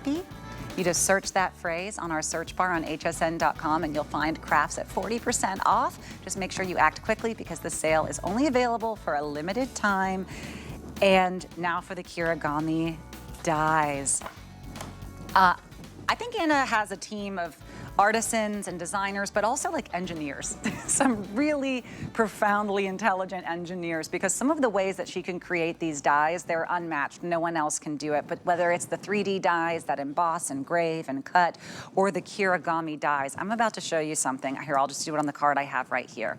happy. You just search that phrase on our search bar on hsn.com and you'll find crafts at 40% off. Just make sure you act quickly because the sale is only available for a limited time. And now for the Kirigami dies. I think Anna has a team of artisans and designers, but also like engineers, some really profoundly intelligent engineers, because some of the ways that she can create these dies, they're unmatched. No one else can do it. But whether it's the 3D dies that emboss and grave and cut, or the Kirigami dies, I'm about to show you something. Here, I'll just do it on the card I have right here.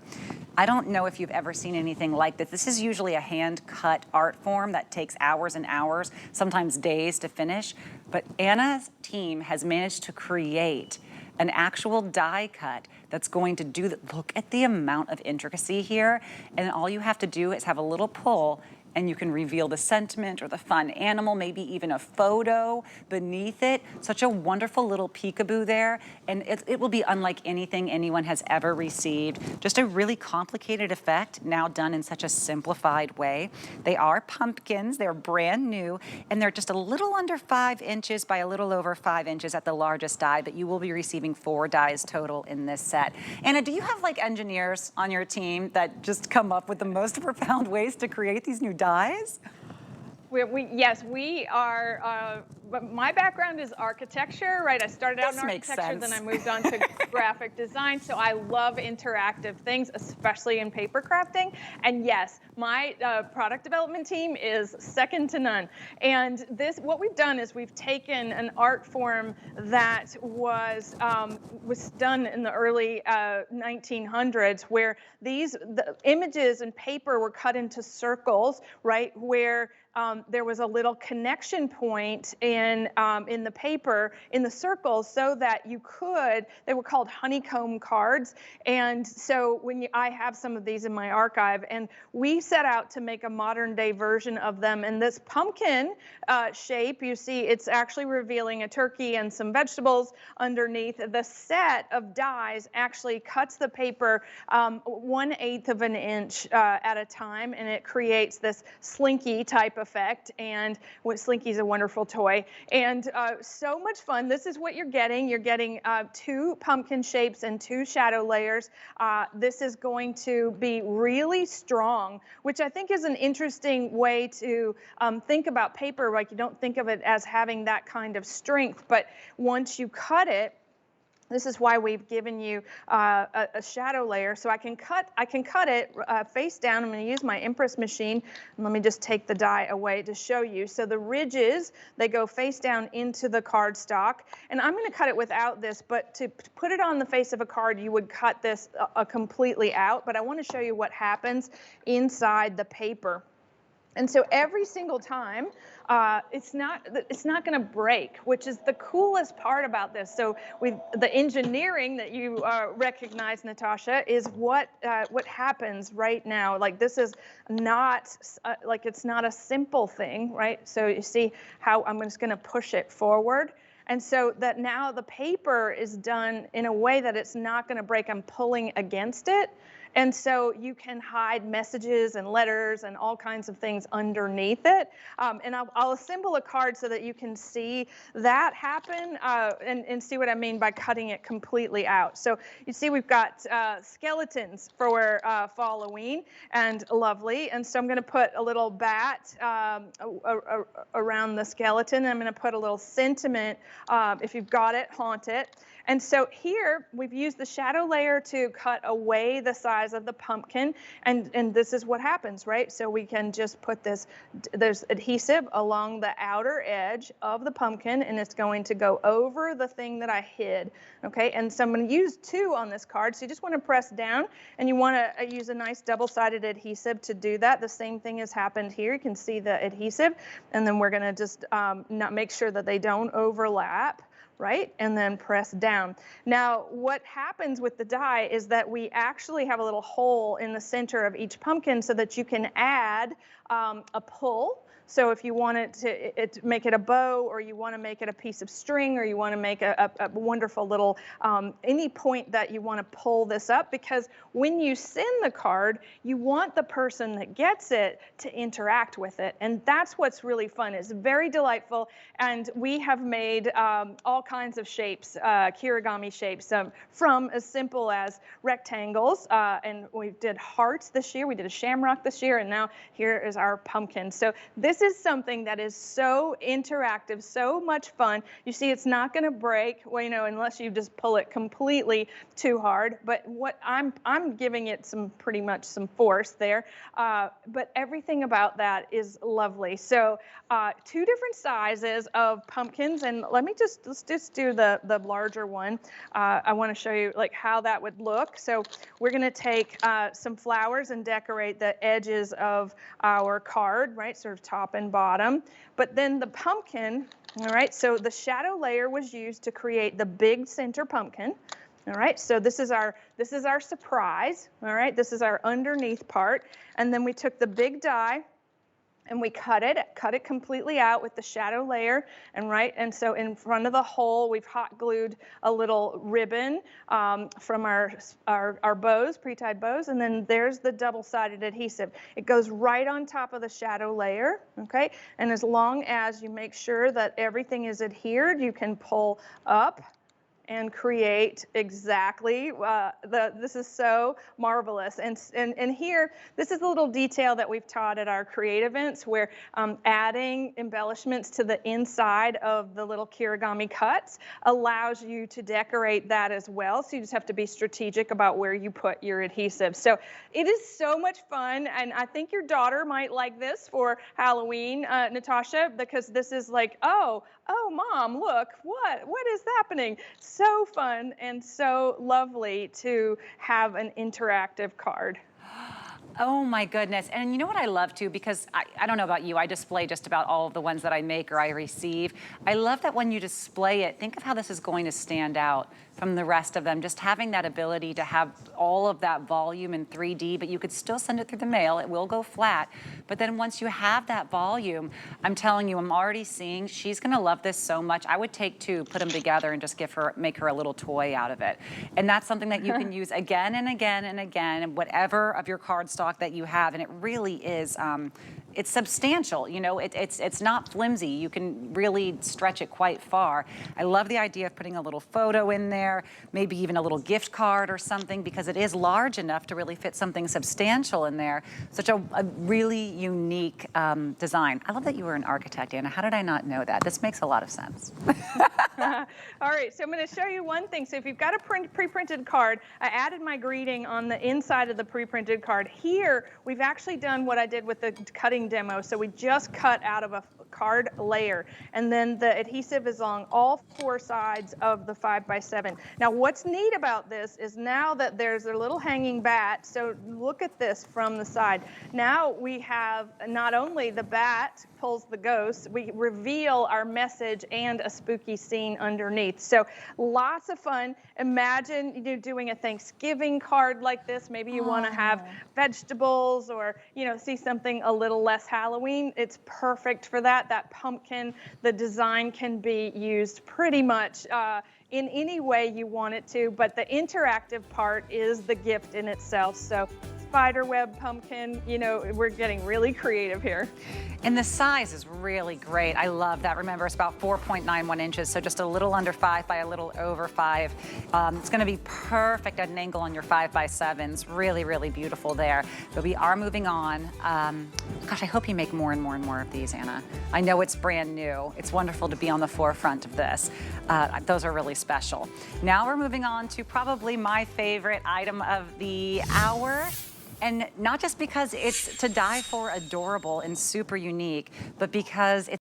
I don't know if you've ever seen anything like this. This is usually a hand-cut art form that takes hours and hours, sometimes days to finish. But Anna's team has managed to create an actual die cut that's going to do that. Look at the amount of intricacy here. And all you have to do is have a little pull and you can reveal the sentiment or the fun animal, maybe even a photo beneath it. Such a wonderful little peekaboo there. And it will be unlike anything anyone has ever received. Just a really complicated effect, now done in such a simplified way. They are pumpkins, they're brand new, and they're just a little under 5 inches by a little over 5 inches at the largest die, but you will be receiving 4 dies total in this set. Anna, do you have like engineers on your team that just come up with the most profound ways to create these new dies? Yes, we are. My background is architecture, right? I started out in architecture, then I moved on to graphic design. So I love interactive things, especially in paper crafting. And yes, my product development team is second to none. And what we've done is we've taken an art form that was done in the early 1900s, where the images and paper were cut into circles, right, where there was a little connection point in the paper, in the circles, so that they were called honeycomb cards. And so I have some of these in my archive, and we set out to make a modern day version of them. And this pumpkin shape, you see, it's actually revealing a turkey and some vegetables underneath. The set of dies actually cuts the paper 1/8 of an inch at a time, and it creates this slinky type effect. And Slinky's a wonderful toy, and so much fun. This is what you're getting. You're getting 2 pumpkin shapes and 2 shadow layers. This is going to be really strong, which I think is an interesting way to think about paper. Like, you don't think of it as having that kind of strength, but once you cut it, this is why we've given you a shadow layer. So I can cut it face down. I'm going to use my Empress machine. And let me just take the die away to show you. So the ridges, they go face down into the cardstock. And I'm going to cut it without this, but to put it on the face of a card, you would cut this completely out. But I want to show you what happens inside the paper. And so every single time, it's not going to break, which is the coolest part about this. So the engineering that you recognize, Natasha, is what happens right now. Like, this is not it's not a simple thing, right? So you see how I'm just going to push it forward. And so that now the paper is done in a way that it's not going to break. I'm pulling against it. And so you can hide messages and letters and all kinds of things underneath it. And I'll assemble a card so that you can see that happen and see what I mean by cutting it completely out. So you see we've got skeletons for Halloween, and lovely. And so I'm going to put a little bat around the skeleton. I'm going to put a little sentiment, if you've got it, haunt it. And so here we've used the shadow layer to cut away the size of the pumpkin, and this is what happens, right? So we can just put there's adhesive along the outer edge of the pumpkin, and it's going to go over the thing that I hid, okay? And so I'm going to use 2 on this card. So you just want to press down, and you want to use a nice double-sided adhesive to do that. The same thing has happened here. You can see the adhesive, and then we're going to just not make sure that they don't overlap. Right? And then press down. Now, what happens with the die is that we actually have a little hole in the center of each pumpkin so that you can add a pull So if you want it to make it a bow, or you want to make it a piece of string, or you want to make a wonderful little, any point that you want to pull this up, because when you send the card, you want the person that gets it to interact with it. And that's what's really fun. It's very delightful. And we have made all kinds of shapes, Kirigami shapes, from as simple as rectangles. And we did hearts this year. We did a shamrock this year. And now here is our pumpkin. So this is something that is so interactive, so much fun. You see, it's not going to break, well, you know, unless you just pull it completely too hard. But what I'm giving it pretty much some force there. But everything about that is lovely. So 2 different sizes of pumpkins, and let's just do the larger one. I want to show you like how that would look. So we're going to take some flowers and decorate the edges of our card, right, sort of top and bottom. But then the pumpkin, all right, so the shadow layer was used to create the big center pumpkin. All right, so this is our surprise. All right, this is our underneath part, and then we took the big die and we cut it completely out with the shadow layer, and so in front of the hole we've hot glued a little ribbon from our bows, pre-tied bows, and then there's the double-sided adhesive. It goes right on top of the shadow layer, okay? And as long as you make sure that everything is adhered, you can pull up and create exactly, this is so marvelous. And here, this is a little detail that we've taught at our create events, where adding embellishments to the inside of the little Kirigami cuts allows you to decorate that as well. So you just have to be strategic about where you put your adhesive. So it is so much fun, and I think your daughter might like this for Halloween, Natasha, because this is like, oh, Mom, look, what is happening? So fun and so lovely to have an interactive card. Oh my goodness. And you know what I love too, because I don't know about you, I display just about all of the ones that I make or I receive. I love that when you display it, think of how this is going to stand out from the rest of them. Just having that ability to have all of that volume in 3D, but you could still send it through the mail. It will go flat. But then once you have that volume, I'm telling you, I'm already seeing she's gonna love this so much. I would take 2, put them together, and just make her a little toy out of it. And that's something that you can use again and again and again, and whatever of your cardstock that you have. And it really is, it's substantial, you know, it's not flimsy. You can really stretch it quite far. I love the idea of putting a little photo in there, maybe even a little gift card or something, because it is large enough to really fit something substantial in there. Such a really unique design. I love that you were an architect, Anna. How did I not know that? This makes a lot of sense. All right, so I'm going to show you one thing. So if you've got a pre-printed card, I added my greeting on the inside of the pre-printed card. Here, we've actually done what I did with the cutting demo. So we just cut out of a card layer, and then the adhesive is on all 4 sides of the 5x7. Now what's neat about this is now that there's a little hanging bat, so look at this from the side. Now we have not only the bat pulls the ghost, we reveal our message and a spooky scene underneath. So lots of fun. Imagine doing a Thanksgiving card like this. Maybe you want to have vegetables, or see something a little less Halloween. It's perfect for that. That pumpkin, the design can be used pretty much in any way you want it to, but the interactive part is the gift in itself. So spiderweb pumpkin, we're getting really creative here. And the size is really great. I love that. Remember, it's about 4.91 inches, so just a little under 5 by a little over 5. It's gonna be perfect at an angle on your 5x7s. Really, really beautiful there. But we are moving on. Gosh, I hope you make more and more and more of these, Anna. I know it's brand new. It's wonderful to be on the forefront of this. Those are really special. Now we're moving on to probably my favorite item of the hour. And not just because it's to die for adorable and super unique, but because it's